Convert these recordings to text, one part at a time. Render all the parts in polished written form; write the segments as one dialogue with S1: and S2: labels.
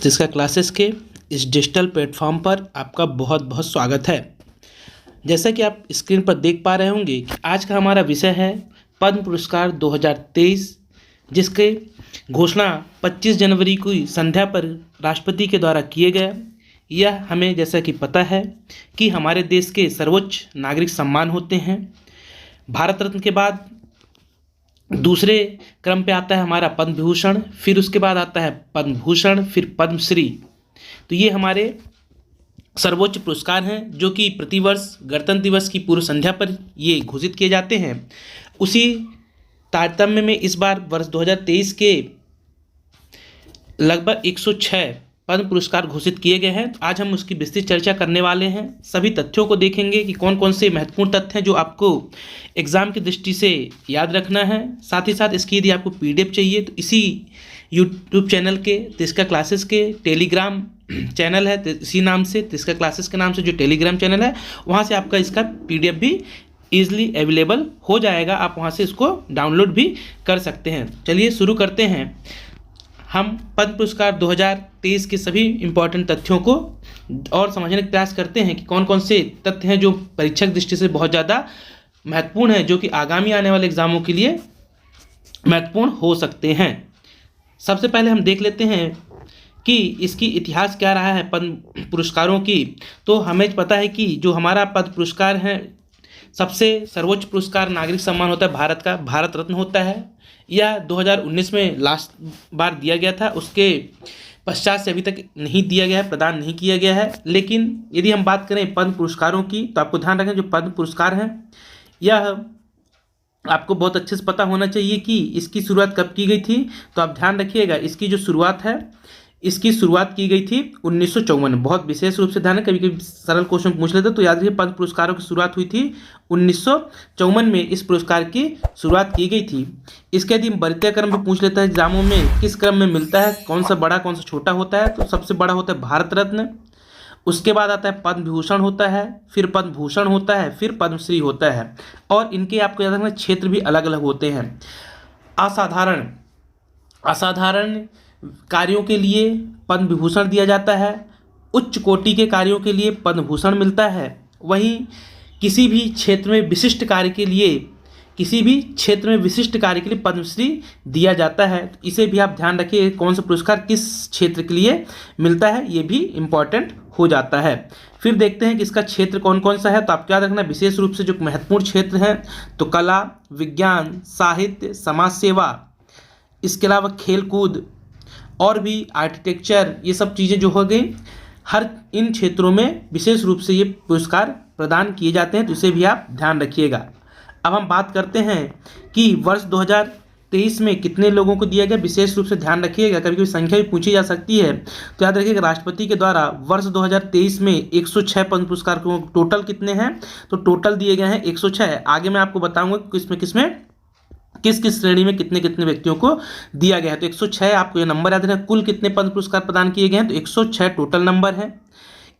S1: Tisca classes के इस digital platform पर आपका बहुत बहुत स्वागत है। जैसा कि आप स्क्रीन पर देख पा रहे होंगे कि आज का हमारा विषय है पद्म पुरस्कार 2023, जिसके घोषणा 25 जनवरी को संध्या पर राष्ट्रपति के द्वारा किए गए। यह हमें जैसा कि पता है कि हमारे देश के सर्वोच्च नागरिक सम्मान होते हैं। भारत रत्न के बाद दूसरे क्रम पे आता है हमारा पद्म विभूषण, फिर उसके बाद आता है पद्म भूषण, फिर पद्मश्री। तो ये हमारे सर्वोच्च पुरस्कार हैं जो कि प्रतिवर्ष गणतंत्र दिवस की पूर्व संध्या पर ये घोषित किए जाते हैं। उसी तारतम्य में इस बार वर्ष 2023 के लगभग 106 पद्म पुरस्कार घोषित किए गए हैं। तो आज हम उसकी विस्तृत चर्चा करने वाले हैं। सभी तथ्यों को देखेंगे कि कौन कौन से महत्वपूर्ण तथ्य हैं जो आपको एग्ज़ाम की दृष्टि से याद रखना है। साथ ही साथ इसकी यदि आपको पीडीएफ चाहिए तो इसी यूट्यूब चैनल के तिस्का क्लासेस के टेलीग्राम चैनल है, इसी नाम से तिस्का क्लासेस के नाम से जो टेलीग्राम चैनल है, वहाँ से आपका इसका पीडीएफ भी ईजिली अवेलेबल हो जाएगा। आप वहाँ से इसको डाउनलोड भी कर सकते हैं। चलिए शुरू करते हैं। हम पद्म पुरस्कार 2023 के सभी इम्पॉर्टेंट तथ्यों को और समझने का प्रयास करते हैं कि कौन कौन से तथ्य हैं जो परीक्षक दृष्टि से बहुत ज़्यादा महत्वपूर्ण है, जो कि आगामी आने वाले एग्जामों के लिए महत्वपूर्ण हो सकते हैं। सबसे पहले हम देख लेते हैं कि इसकी इतिहास क्या रहा है पद्म पुरस्कारों की। तो हमें पता है कि जो हमारा पद्म पुरस्कार है, सबसे सर्वोच्च पुरस्कार नागरिक सम्मान होता है भारत का, भारत रत्न होता है। यह 2019 में लास्ट बार दिया गया था, उसके पश्चात से अभी तक नहीं दिया गया है, प्रदान नहीं किया गया है। लेकिन यदि हम बात करें पद्म पुरस्कारों की तो आपको ध्यान रखें जो पद्म पुरस्कार हैं यह आपको बहुत अच्छे से पता होना चाहिए कि इसकी शुरुआत कब की गई थी। तो आप ध्यान रखिएगा, इसकी जो शुरुआत है इसकी शुरुआत की गई थी 1954 में। बहुत विशेष रूप से ध्यान है, कभी कभी सरल क्वेश्चन पूछ लेते तो याद रखिए पद्म पुरस्कारों की शुरुआत हुई थी 1954 में। इस पुरस्कार की शुरुआत की गई थी। इसके यदि वरीयता क्रम भी पूछ लेता है एग्जामों में, किस क्रम में मिलता है, कौन सा बड़ा कौन सा छोटा होता है, तो सबसे बड़ा होता है भारत रत्न, उसके बाद आता है पद्म विभूषण होता है, फिर पद्म भूषण होता है, फिर पद्मश्री होता है। और इनके आपको याद रखना क्षेत्र भी अलग अलग होते हैं। असाधारण कार्यों के लिए पद्म विभूषण दिया जाता है, उच्च कोटि के कार्यों के लिए पद्म भूषण मिलता है। वहीं किसी भी क्षेत्र में विशिष्ट कार्य के लिए पद्मश्री दिया जाता है। तो इसे भी आप ध्यान रखिए, कौन सा पुरस्कार किस क्षेत्र के लिए मिलता है, ये भी इम्पॉर्टेंट हो जाता है। फिर देखते हैं कि इसका क्षेत्र कौन कौन सा है। तो आपको याद रखना विशेष रूप से जो महत्वपूर्ण क्षेत्र हैं तो कला, विज्ञान, साहित्य, समाज सेवा, इसके अलावा खेलकूद और भी आर्किटेक्चर, ये सब चीज़ें जो हो गई, हर इन क्षेत्रों में विशेष रूप से ये पुरस्कार प्रदान किए जाते हैं। तो इसे भी आप ध्यान रखिएगा। अब हम बात करते हैं कि वर्ष 2023 में कितने लोगों को दिया गया, विशेष रूप से ध्यान रखिएगा। कभी कभी संख्या भी पूछी जा सकती है, तो याद रखिएगा राष्ट्रपति के द्वारा वर्ष 2023 में 106 पद्म पुरस्कार को टोटल कितने हैं, तो टोटल दिए गए हैं 106। आगे मैं आपको बताऊंगा किसमें किस किस श्रेणी में कितने कितने व्यक्तियों को दिया गया है। तो 106 आपको ये नंबर याद रखना। कुल कितने पद्म पुरस्कार प्रदान किए गए हैं, तो 106 टोटल नंबर है।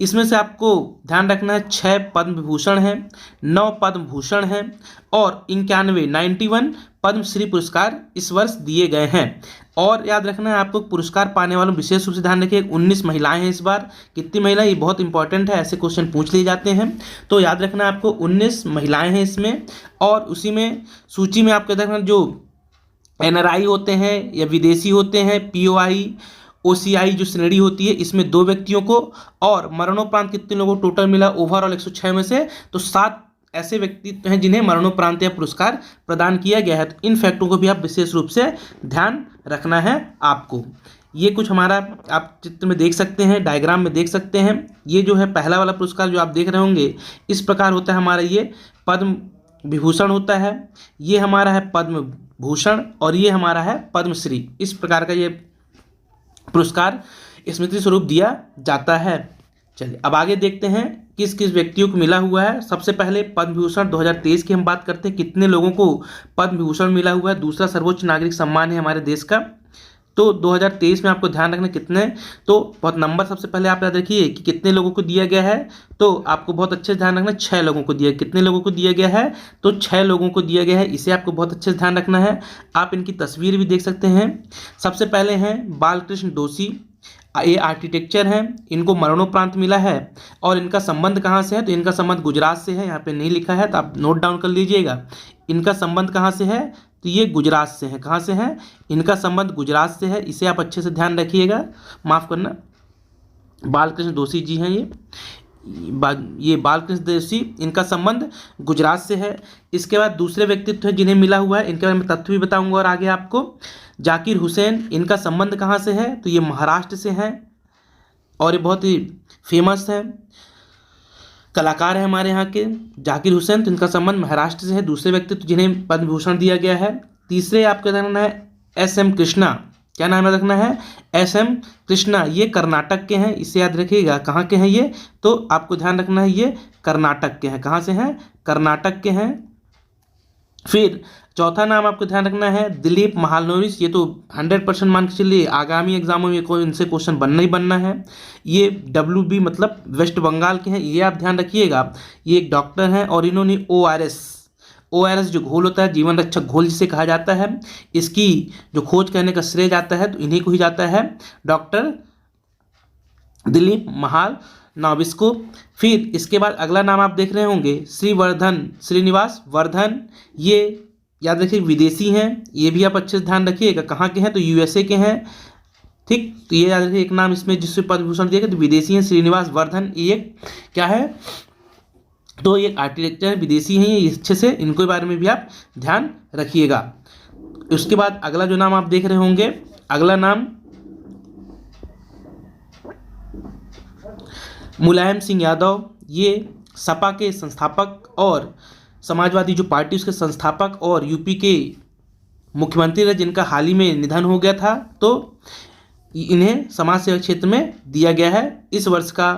S1: इसमें से आपको ध्यान रखना है 6 पद्म विभूषण हैं, 9 पद्म भूषण हैं और 91 पद्मश्री पुरस्कार इस वर्ष दिए गए हैं। और याद रखना है आपको पुरस्कार पाने वालों विशेष रूप से ध्यान रखिए 19 महिलाएं हैं इस बार। कितनी महिलाएं, ये बहुत इंपॉर्टेंट है, ऐसे क्वेश्चन पूछ लिए जाते हैं। तो याद रखना आपको 19 महिलाएं हैं इसमें। और उसी में सूची में आपको याद रखना जो NRI होते हैं या विदेशी होते हैं, POI OCI जो श्रेणी होती है, इसमें 2 व्यक्तियों को, और मरणोपरांत कितने लोगों को टोटल मिला ओवरऑल 106 में से, तो 7 ऐसे व्यक्ति हैं जिन्हें मरणोपरांत या पुरस्कार प्रदान किया गया है। तो इन फैक्टों को भी आप विशेष रूप से ध्यान रखना है आपको। ये कुछ हमारा आप चित्र में देख सकते हैं, डायग्राम में देख सकते हैं। ये जो है पहला वाला पुरस्कार जो आप देख रहे होंगे, इस प्रकार होता है हमारा ये पद्म विभूषण होता है, ये हमारा है पद्म भूषण और ये हमारा है पद्मश्री। इस प्रकार का ये पुरस्कार स्मृति स्वरूप दिया जाता है। चलिए अब आगे देखते हैं किस किस व्यक्तियों को मिला हुआ है। सबसे पहले पद्म विभूषण 2023 की हम बात करते हैं, कितने लोगों को पद्म विभूषण मिला हुआ है। दूसरा सर्वोच्च नागरिक सम्मान है हमारे देश का। तो 2023 में आपको ध्यान रखना कितने, तो बहुत नंबर सबसे पहले आप याद रखिए कि कितने लोगों को दिया गया है। तो आपको बहुत अच्छे से ध्यान रखना 6 लोगों को दिया, कितने लोगों को दिया गया है, तो 6 लोगों को दिया गया है। इसे आपको बहुत अच्छे से ध्यान रखना है। आप इनकी तस्वीर भी देख सकते हैं। सबसे पहले हैं बालकृष्ण दोषी, ये आर्किटेक्चर हैं, इनको मरणोपरांत मिला है। और इनका संबंध कहाँ से है, तो इनका संबंध गुजरात से है। यहाँ पे नहीं लिखा है तो आप नोट डाउन कर लीजिएगा। इनका संबंध कहाँ से है, तो ये गुजरात से है। कहाँ से है, इनका संबंध गुजरात से है। इसे आप अच्छे से ध्यान रखिएगा, माफ़ करना, बालकृष्ण दोषी जी हैं ये बालकृष्ण दोषी, इनका संबंध गुजरात से है। इसके बाद दूसरे व्यक्तित्व हैं जिन्हें मिला हुआ है, इनके बारे में तथ्य भी बताऊंगा और आगे आपको। जाकिर हुसैन, इनका संबंध कहाँ से है, तो ये महाराष्ट्र से हैं और ये बहुत ही फेमस है, कलाकार है हमारे यहाँ के जाकिर हुसैन, तो इनका संबंध महाराष्ट्र से है। दूसरे व्यक्तित्व जिन्हें पद्म भूषण दिया गया है। तीसरे आपका ध्यान है एस.एम. कृष्णा, क्या नाम रखना है, एस.एम. कृष्णा, ये कर्नाटक के हैं, इसे याद रखिएगा। कहाँ के हैं ये, तो आपको ध्यान रखना है ये कर्नाटक के हैं। कहाँ से हैं, कर्नाटक के हैं। फिर चौथा नाम आपको ध्यान रखना है दिलीप महालनोबिस, ये तो 100% मान के चलिए आगामी एग्जामों में कोई इनसे क्वेश्चन बनना ही बनना है। ये WB मतलब वेस्ट बंगाल के हैं, ये आप ध्यान रखिएगा। ये एक डॉक्टर हैं और इन्होंने ORS जो घोल होता है, जीवन रक्षक घोल जिसे कहा जाता है, इसकी जो खोज करने का श्रेय जाता है तो इन्हीं को ही जाता है, डॉक्टर दिलीप महालनोबिस को। फिर इसके बाद अगला नाम आप देख रहे होंगे श्रीनिवास वर्धन, ये याद रखिए विदेशी हैं, ये भी आप अच्छे से ध्यान रखिएगा। कहाँ के हैं, तो USA के हैं, ठीक। तो ये याद रखिए एक नाम इसमें जिससे पद्म भूषण दिया गया, तो विदेशी हैं श्रीनिवास वर्धन। ये क्या है, तो ये आर्किटेक्चर विदेशी हैं, ये अच्छे से इनके बारे में भी आप ध्यान रखिएगा। उसके बाद अगला जो नाम आप देख रहे होंगे, अगला नाम मुलायम सिंह यादव, ये सपा के संस्थापक और समाजवादी जो पार्टी उसके संस्थापक और यूपी के मुख्यमंत्री रहे, जिनका हाल ही में निधन हो गया था, तो इन्हें समाज सेवा क्षेत्र में दिया गया है। इस वर्ष का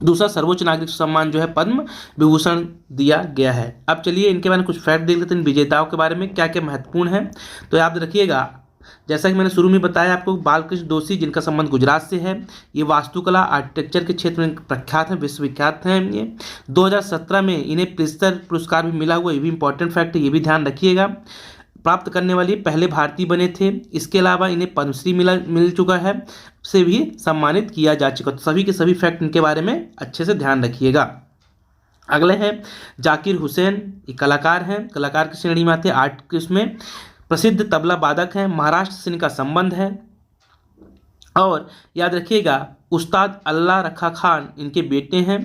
S1: दूसरा सर्वोच्च नागरिक सम्मान जो है पद्म विभूषण दिया गया है। अब चलिए इनके बारे में कुछ फैक्ट देख लेते हैं, इन विजेताओं के बारे में क्या क्या महत्वपूर्ण है। तो याद रखिएगा, जैसा कि मैंने शुरू में बताया आपको, बालकृष्ण दोषी जिनका संबंध गुजरात से है, ये वास्तुकला आर्किटेक्चर के क्षेत्र में प्रख्यात हैं, विश्वविख्यात हैं। ये 2017 में इन्हें प्रित्जकर पुरस्कार भी मिला हुआ, ये भी इंपॉर्टेंट फैक्ट है, ये भी ध्यान रखिएगा। प्राप्त करने वाले पहले भारतीय बने थे। इसके अलावा इन्हें पद्मश्री मिल चुका है, से भी सम्मानित किया जा चुका। तो सभी के सभी फैक्ट इनके बारे में अच्छे से ध्यान रखिएगा। अगले हैं जाकिर हुसैन, ये कलाकार हैं, कलाकार की श्रेणी में आते हैं, आर्ट में प्रसिद्ध तबला वादक हैं, महाराष्ट्र से इनका संबंध है। और याद रखिएगा उस्ताद अल्लाह रखा खान इनके बेटे हैं।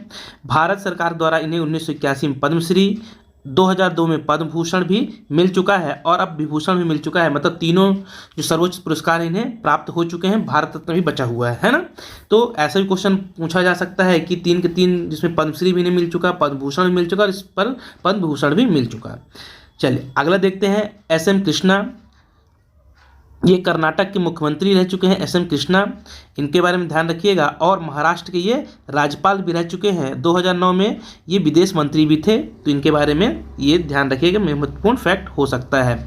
S1: भारत सरकार द्वारा इन्हें 1981 में पद्मश्री, 2002 में पद्म भूषण भी मिल चुका है और अब विभूषण भी मिल चुका है। मतलब तीनों जो सर्वोच्च पुरस्कार इन्हें प्राप्त हो चुके हैं, भारत रत्न भी बचा हुआ है ना। तो ऐसा भी क्वेश्चन पूछा जा सकता है कि 3 के 3 जिसमें पद्मश्री भी इन्हें मिल चुका, पद्म भूषण भी मिल चुका और इस पर पद्म भूषण भी मिल चुका। चलिए अगला देखते हैं एस.एम. कृष्णा, ये कर्नाटक के मुख्यमंत्री रह चुके हैं एस.एम. कृष्णा, इनके बारे में ध्यान रखिएगा। और महाराष्ट्र के ये राज्यपाल भी रह चुके हैं, 2009 में ये विदेश मंत्री भी थे, तो इनके बारे में ये ध्यान रखिएगा, महत्वपूर्ण फैक्ट हो सकता है।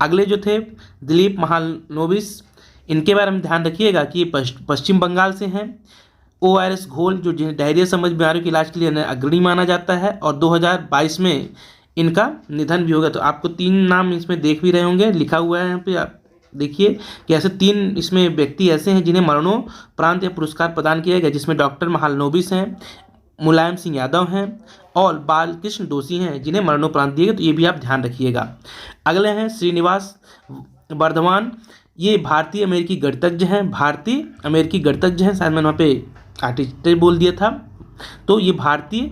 S1: अगले जो थे दिलीप महालनोबिस, इनके बारे में ध्यान रखिएगा कि ये पश्चिम बंगाल से हैं। ORS घोल जो डायरिया संबंधी बीमारियों के इलाज के लिए अग्रणी माना जाता है और 2022 में इनका निधन भी होगा। तो आपको 3 नाम इसमें देख भी रहे होंगे, लिखा हुआ है यहाँ पे, आप देखिए कि ऐसे 3 इसमें व्यक्ति ऐसे हैं जिन्हें मरणोपरांत या पुरस्कार प्रदान किया गया, जिसमें डॉक्टर महालनोबिस हैं, मुलायम सिंह यादव हैं और बालकृष्ण दोषी हैं जिन्हें मरणोपरांत दिए गए। तो ये भी आप ध्यान रखिएगा। अगले हैं श्रीनिवास वर्धमान, ये भारतीय अमेरिकी गणितज्ञ हैं, शायद मैंने वहाँ पे आर्टिस्ट बोल दिया था। तो ये भारतीय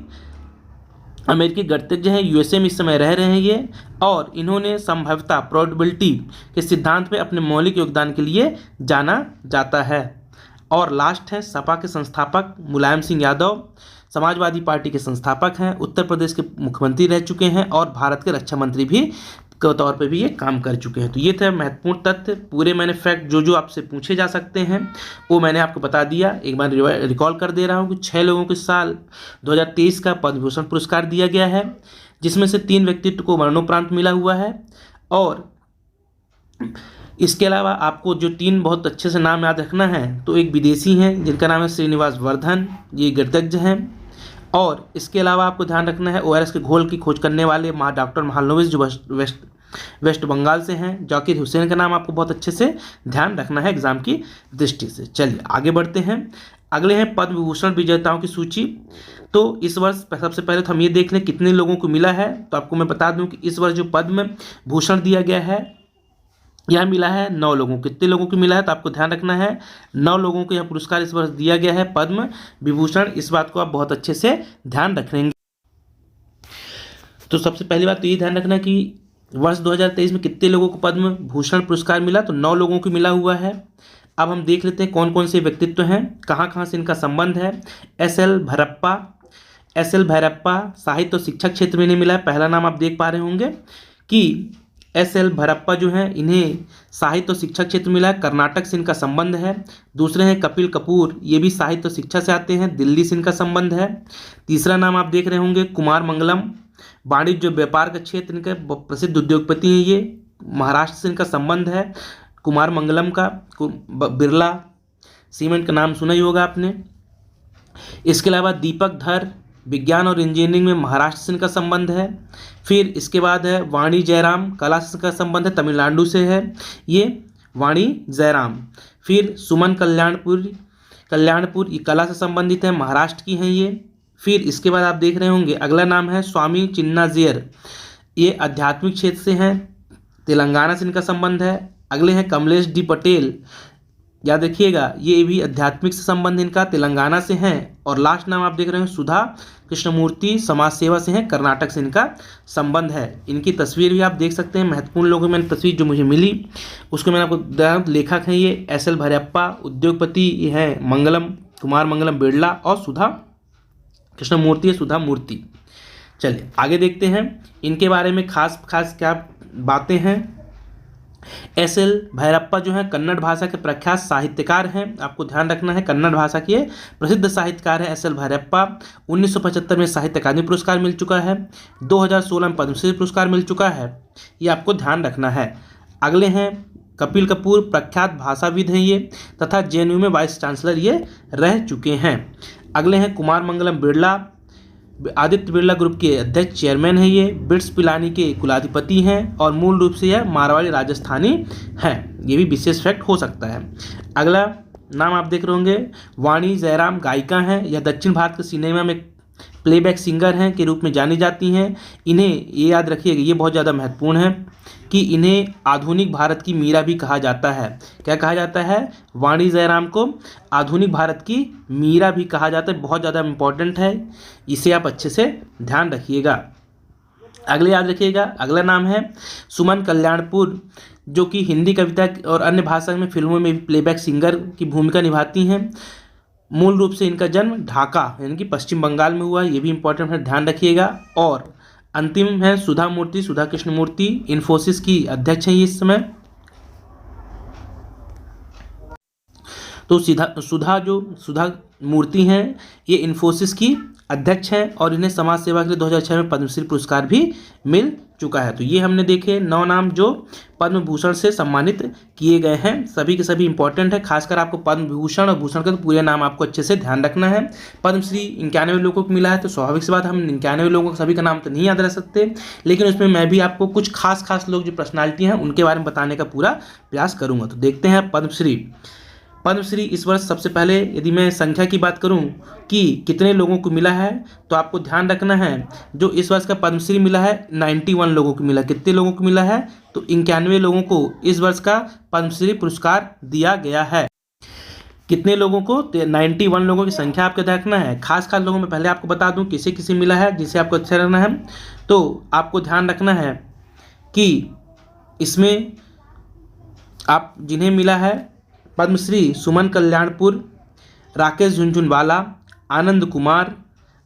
S1: अमेरिकी गणितज्ञ हैं, USA में इस समय रह रहे हैं ये, और इन्होंने संभाव्यता प्रोबेबिलिटी के सिद्धांत में अपने मौलिक योगदान के लिए जाना जाता है। और लास्ट है सपा के संस्थापक मुलायम सिंह यादव, समाजवादी पार्टी के संस्थापक हैं, उत्तर प्रदेश के मुख्यमंत्री रह चुके हैं और भारत के रक्षा मंत्री भी के तौर पे भी ये काम कर चुके हैं। तो ये थे महत्वपूर्ण तथ्य, पूरे मैंने फैक्ट जो आपसे पूछे जा सकते हैं वो मैंने आपको बता दिया। एक बार रिकॉल कर दे रहा हूँ कि 6 लोगों को साल 2023 का पद्म भूषण पुरस्कार दिया गया है, जिसमें से 3 व्यक्तित्व को मरणोपरांत मिला हुआ है। और इसके अलावा आपको जो 3 बहुत अच्छे से नाम याद रखना है, तो एक विदेशी हैं जिनका नाम है श्रीनिवास वर्धन, ये गणितज्ञ हैं। और इसके अलावा आपको ध्यान रखना है ORS के घोल की खोज करने वाले डॉक्टर महालनोबिस जो वेस्ट बंगाल से हैं। जाकिर हुसैन का नाम आपको बहुत अच्छे से ध्यान रखना है एग्जाम की दृष्टि से। चलिए आगे बढ़ते हैं। अगले हैं पद्म विभूषण विजेताओं की सूची। तो इस वर्ष सबसे पहले तो हम ये देख लें कितने लोगों को मिला है। तो आपको मैं बता दूं कि इस वर्ष जो पद्म भूषण दिया गया है यह मिला है 9 लोगों को। कितने लोगों को मिला है तो आपको ध्यान रखना है 9 लोगों को यह पुरस्कार इस वर्ष दिया गया है पद्म विभूषण। इस बात को आप बहुत अच्छे से ध्यान रखेंगे। तो सबसे पहली बात तो ये ध्यान रखना कि वर्ष 2023 में कितने लोगों को पद्म भूषण पुरस्कार मिला, तो 9 लोगों को मिला हुआ है। अब हम देख लेते हैं कौन कौन से व्यक्तित्व हैं, कहाँ कहाँ से इनका संबंध है। एस.एल. भैरप्पा साहित्य और शिक्षा क्षेत्र में इन्हें मिला है। पहला नाम आप देख पा रहे होंगे कि एस.एल. भैरप्पा जो हैं इन्हें साहित्य और शिक्षा क्षेत्र मिला है, कर्नाटक से इनका संबंध है। दूसरे हैं कपिल कपूर, ये भी साहित्य और शिक्षा से आते हैं, दिल्ली से इनका संबंध है। तीसरा नाम आप देख रहे होंगे कुमार मंगलम, वाणिज्य व्यापार का क्षेत्र इनके प्रसिद्ध उद्योगपति हैं, ये महाराष्ट्र से इनका संबंध है कुमार मंगलम का। बिरला सीमेंट का नाम सुना ही होगा आपने। इसके अलावा दीपक धर, विज्ञान और इंजीनियरिंग में महाराष्ट्र से इनका संबंध है। फिर इसके बाद है वाणी जयराम, कला से इनका संबंध है, तमिलनाडु से है ये वाणी जयराम। फिर सुमन कल्याणपुर ये कला से संबंधित है, महाराष्ट्र की हैं ये। फिर इसके बाद आप देख रहे होंगे अगला नाम है स्वामी चिन्नाजियर, ये आध्यात्मिक क्षेत्र से हैं, तेलंगाना से इनका संबंध है। अगले हैं कमलेश डी पटेल, याद रखिएगा ये भी आध्यात्मिक से संबंध इनका, तेलंगाना से हैं। और लास्ट नाम आप देख रहे हैं सुधा कृष्णमूर्ति, समाज सेवा से हैं, कर्नाटक से इनका संबंध है। इनकी तस्वीर भी आप देख सकते हैं। महत्वपूर्ण लोगों में तस्वीर जो मुझे मिली उसको मैंने आपको लेखक हैं ये एस.एल. भैरप्पा, उद्योगपति ये हैं कुमार मंगलम बिरला, और सुधा कृष्णमूर्ति सुधा मूर्ति। चलिए आगे देखते हैं इनके बारे में खास क्या बातें हैं। एस.एल. भैरप्पा जो है कन्नड़ भाषा के प्रख्यात साहित्यकार हैं, आपको ध्यान रखना है कन्नड़ भाषा के प्रसिद्ध साहित्यकार हैं एस.एल. भैरप्पा। 1975 में साहित्य अकादमी पुरस्कार मिल चुका है, 2016 में पद्मश्री पुरस्कार मिल चुका है, ये आपको ध्यान रखना है। अगले हैं कपिल कपूर, प्रख्यात भाषाविद हैं ये, तथा JNU में वाइस चांसलर ये रह चुके हैं। अगले हैं कुमार मंगलम बिरला, आदित्य बिरला ग्रुप के अध्यक्ष चेयरमैन हैं ये, बिट्स पिलानी के कुलाधिपति हैं, और मूल रूप से यह मारवाड़ी राजस्थानी हैं, ये भी विशेष फैक्ट हो सकता है। अगला नाम आप देख रहे होंगे वाणी जयराम, गायिका हैं, यह दक्षिण भारत के सिनेमा में प्लेबैक सिंगर हैं के रूप में जानी जाती हैं। इन्हें ये याद रखिएगा, ये बहुत ज़्यादा महत्वपूर्ण है कि इन्हें आधुनिक भारत की मीरा भी कहा जाता है। क्या कहा जाता है? वाणी जयराम को आधुनिक भारत की मीरा भी कहा जाता है, बहुत ज़्यादा इम्पोर्टेंट है, इसे आप अच्छे से ध्यान रखिएगा। अगले याद रखिएगा, अगला नाम है सुमन कल्याणपुर, जो कि हिंदी कविता और अन्य भाषा में फिल्मों में भी प्लेबैक सिंगर की भूमिका निभाती हैं। मूल रूप से इनका जन्म ढाका यानी कि पश्चिम बंगाल में हुआ, ये भी इंपॉर्टेंट है, ध्यान रखिएगा। और अंतिम है सुधा कृष्णमूर्ति, इन्फोसिस की अध्यक्ष हैं इस समय। तो सुधा मूर्ति हैं, ये इन्फोसिस की अध्यक्ष हैं, और इन्हें समाज सेवा के लिए 2006 में पद्मश्री पुरस्कार भी मिल चुका है। तो ये हमने देखे 9 नाम जो पद्म भूषण से सम्मानित किए गए हैं, सभी के सभी इंपॉर्टेंट है। खासकर आपको पद्म विभूषण और भूषण का तो पूरे नाम आपको अच्छे से ध्यान रखना है। पद्मश्री 91 लोगों को मिला है, तो स्वाभाविक सी बात हम 91 लोगों को सभी का नाम तो नहीं याद रख सकते, लेकिन उसमें मैं भी आपको कुछ खास लोग जो पर्सनालिटी हैं उनके बारे में बताने का पूरा प्रयास करूँगा। तो देखते हैं पद्मश्री इस वर्ष सबसे पहले यदि मैं संख्या की बात करूं कि कितने लोगों को मिला है, तो आपको ध्यान रखना है जो इस वर्ष का पद्मश्री मिला है 91 लोगों को मिला। कितने लोगों को मिला है? तो 91 लोगों को इस वर्ष का पद्मश्री पुरस्कार दिया गया है। कितने लोगों को? 91 लोगों की संख्या आपको देखना है। खास लोगों में पहले आपको बता दूं किसे किसे मिला है, जिसे आपको अच्छा रखना है। तो आपको ध्यान रखना है कि इसमें आप जिन्हें मिला है पद्मश्री सुमन कल्याणपुर, राकेश झुनझुनवाला, आनंद कुमार,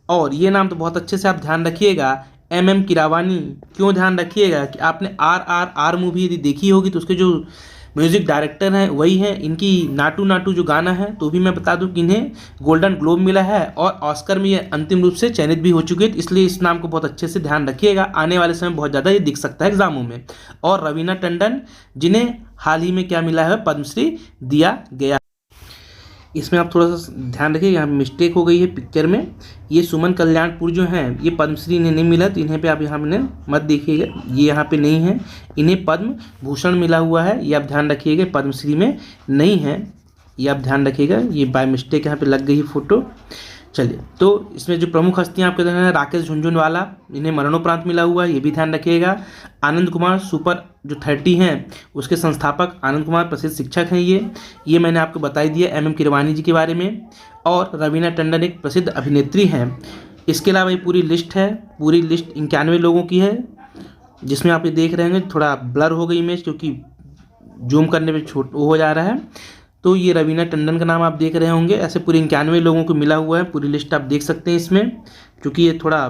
S1: और ये नाम तो बहुत अच्छे से आप ध्यान रखिएगा MM किरावानी। क्यों ध्यान रखिएगा कि आपने RRR मूवी यदि देखी होगी तो उसके जो म्यूज़िक डायरेक्टर हैं वही हैं। इनकी नाटू नाटू जो गाना है, तो भी मैं बता दूं कि इन्हें गोल्डन ग्लोब मिला है, और ऑस्कर में ये अंतिम रूप से चयनित भी हो चुके हैं। इसलिए इस नाम को बहुत अच्छे से ध्यान रखिएगा, आने वाले समय बहुत ज़्यादा ये दिख सकता है एग्जामों में। और रवीना टंडन, जिन्हें हाल ही में क्या मिला है? पद्मश्री दिया गया। इसमें आप थोड़ा सा ध्यान रखिए, यहाँ मिस्टेक हो गई है पिक्चर में। ये सुमन कल्याणपुर जो हैं ये पद्मश्री इन्हें नहीं मिला, तो इन्हें पे आप यहाँ में मत देखिएगा, ये यहाँ पे नहीं है। इन्हें पद्म भूषण मिला हुआ है, ये आप ध्यान रखिएगा, पद्मश्री में नहीं है, ये आप ध्यान रखिएगा। ये बाय मिस्टेक यहाँ पे लग गई है फोटो। चलिए, तो इसमें जो प्रमुख हस्तियाँ आपके हैं, राकेश झुनझुनवाला, इन्हें मरणोपरांत मिला हुआ है, ये भी ध्यान रखिएगा। आनंद कुमार सुपर जो 30 हैं उसके संस्थापक आनंद कुमार प्रसिद्ध शिक्षक हैं ये मैंने आपको बता ही दिया MM किरवानी जी के बारे में। और रवीना टंडन एक प्रसिद्ध अभिनेत्री हैं। इसके अलावा ये पूरी लिस्ट है, पूरी लिस्ट 91 लोगों की है, जिसमें आप ये देख रहे हैं थोड़ा ब्लर हो गई इमेज क्योंकि जूम करने पर छोट हो जा रहा है। तो ये रवीना टंडन का नाम आप देख रहे होंगे। ऐसे पूरे 91 लोगों को मिला हुआ है, पूरी लिस्ट आप देख सकते हैं इसमें, क्योंकि ये थोड़ा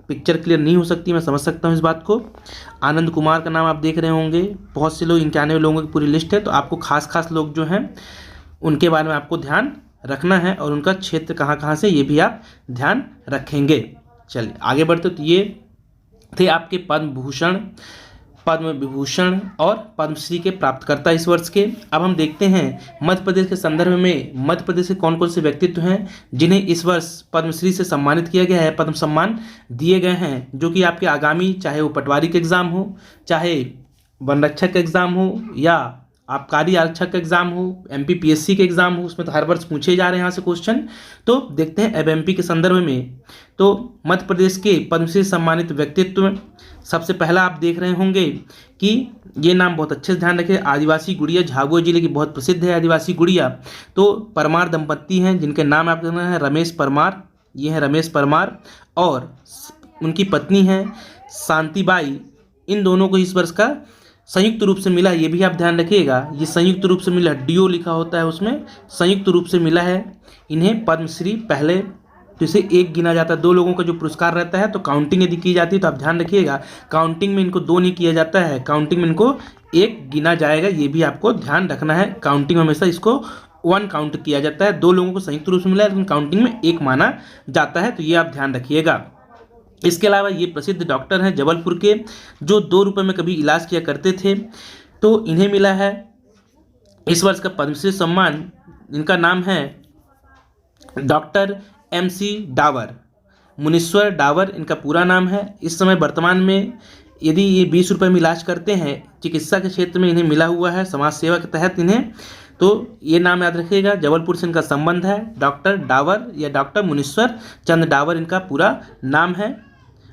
S1: पिक्चर क्लियर नहीं हो सकती, मैं समझ सकता हूँ इस बात को। आनंद कुमार का नाम आप देख रहे होंगे, बहुत से लोग 91 लोगों की पूरी लिस्ट है। तो आपको खास लोग जो हैं उनके बारे में आपको ध्यान रखना है, और उनका क्षेत्र कहाँ कहाँ से ये भी आप ध्यान रखेंगे। चलिए आगे बढ़ते। तो ये थे आपके पद्म भूषण, पद्म विभूषण और पद्मश्री के प्राप्तकर्ता इस वर्ष के। अब हम देखते हैं मध्य प्रदेश के संदर्भ में मध्य प्रदेश के कौन कौन से व्यक्तित्व हैं जिन्हें इस वर्ष पद्मश्री से सम्मानित किया गया है, पद्म सम्मान दिए गए हैं, जो कि आपके आगामी, चाहे वो पटवारी के एग्ज़ाम हो, चाहे वन रक्षक का एग्ज़ाम हो, या आबकारी आरक्षक का एग्ज़ाम हो, MPPSC के एग्ज़ाम हो, उसमें तो हर वर्ष पूछे जा रहे हैं यहाँ से क्वेश्चन। तो देखते हैं अब MP के संदर्भ में। तो मध्य प्रदेश के पद्मश्री सम्मानित व्यक्तित्व, सबसे पहला आप देख रहे होंगे कि ये नाम बहुत अच्छे से ध्यान रखें, आदिवासी गुड़िया, झाबुआ जिले की बहुत प्रसिद्ध है आदिवासी गुड़िया। तो परमार दंपत्ति हैं जिनके नाम आप देखना है रमेश परमार, ये हैं रमेश परमार, और उनकी पत्नी हैं शांतिबाई। इन दोनों को इस वर्ष का संयुक्त रूप से मिला है, ये भी आप ध्यान रखिएगा, ये संयुक्त रूप से मिला, DO लिखा होता है उसमें, संयुक्त रूप से मिला है इन्हें पद्मश्री। पहले तो इसे एक गिना जाता है, 2 लोगों का जो पुरस्कार रहता है तो काउंटिंग यदि की जाती है तो आप ध्यान रखिएगा, काउंटिंग में इनको 2 नहीं किया जाता है, काउंटिंग में इनको 1 गिना जाएगा, ये भी आपको ध्यान रखना है। काउंटिंग में हमेशा इसको 1 काउंट किया जाता है, 2 लोगों को संयुक्त रूप से मिला है लेकिन काउंटिंग में 1 माना जाता है, तो ये आप ध्यान रखिएगा। इसके अलावा ये प्रसिद्ध डॉक्टर हैं जबलपुर के, जो 2 रुपये में कभी इलाज किया करते थे, तो इन्हें मिला है इस वर्ष का पद्मश्री सम्मान। इनका नाम है डॉक्टर MC डावर, मुनीश्वर डावर इनका पूरा नाम है। इस समय वर्तमान में यदि ये 20 रुपये में इलाज करते हैं, चिकित्सा के क्षेत्र में इन्हें मिला हुआ है, समाज सेवा के तहत इन्हें, तो ये नाम याद रखिएगा। जबलपुर से इनका संबंध है, डॉक्टर डावर या डॉक्टर मुनीश्वर चंद डावर इनका पूरा नाम है,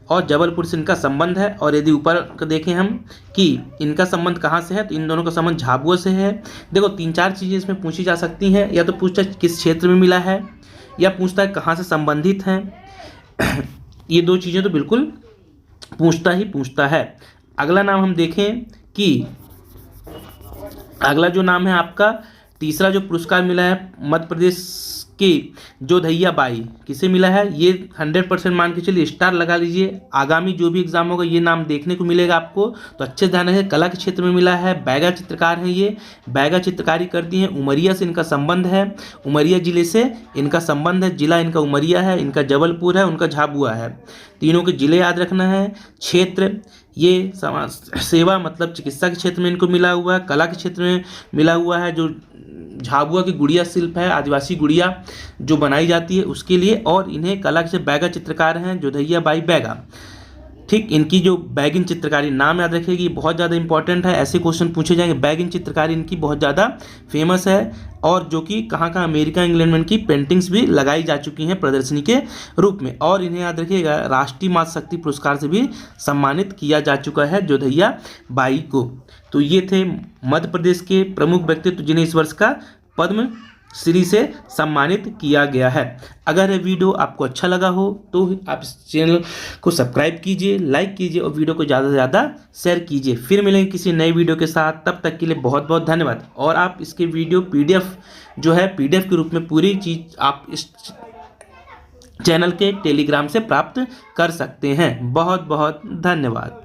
S1: और जबलपुर से इनका संबंध है। और यदि ऊपर का देखें हम कि इनका संबंध कहाँ से है, तो इन दोनों का संबंध झाबुआ से है। देखो 3-4 चीज़ें इसमें पूछी जा सकती हैं, या तो पूछता है किस क्षेत्र में मिला है, या पूछता है कहाँ से संबंधित हैं। ये 2 चीज़ें तो बिल्कुल पूछता है। अगला नाम हम देखें कि अगला जो नाम है आपका, तीसरा जो पुरस्कार मिला है मध्य प्रदेश की जोधैया बाई, किसे मिला है, ये 100% मान के चलिए, स्टार लगा लीजिए। आगामी जो भी एग्जाम होगा ये नाम देखने को मिलेगा आपको, तो अच्छे ध्यान रखें। कला के क्षेत्र में मिला है, बैगा चित्रकार हैं ये, बैगा चित्रकारी करती हैं, उमरिया से इनका संबंध है, उमरिया जिले से इनका संबंध है, जिला इनका उमरिया है, इनका जबलपुर है, उनका झाबुआ है, तीनों के जिले याद रखना है। क्षेत्र ये समाज सेवा मतलब चिकित्सा के क्षेत्र में इनको मिला हुआ है, कला के क्षेत्र में मिला हुआ है, जो झाबुआ की गुड़िया शिल्प है, आदिवासी गुड़िया जो बनाई जाती है उसके लिए, और इन्हें कला से बैगा चित्रकार हैं जोधैया बाई बैगा। ठीक, इनकी जो बैगिन चित्रकारी नाम याद रखिएगी, बहुत ज़्यादा इंपॉर्टेंट है, ऐसे क्वेश्चन पूछे जाएंगे। बैगिन चित्रकारी इनकी बहुत ज़्यादा फेमस है, और जो कि कहाँ अमेरिका इंग्लैंड में इनकी पेंटिंग्स भी लगाई जा चुकी हैं प्रदर्शनी के रूप में। और इन्हें याद रखिएगा राष्ट्रीय मातृशक्ति पुरस्कार से भी सम्मानित किया जा चुका है जोधैया बाई को। तो ये थे मध्य प्रदेश के प्रमुख व्यक्तित्व जिन्हें इस वर्ष का पद्म श्री से सम्मानित किया गया है। अगर ये वीडियो आपको अच्छा लगा हो तो आप इस चैनल को सब्सक्राइब कीजिए, लाइक कीजिए और वीडियो को ज़्यादा से ज़्यादा शेयर कीजिए। फिर मिलेंगे किसी नए वीडियो के साथ, तब तक के लिए बहुत बहुत धन्यवाद। और आप इसके वीडियो PDF जो है PDF के रूप में पूरी चीज़ आप इस चैनल के टेलीग्राम से प्राप्त कर सकते हैं। बहुत बहुत धन्यवाद।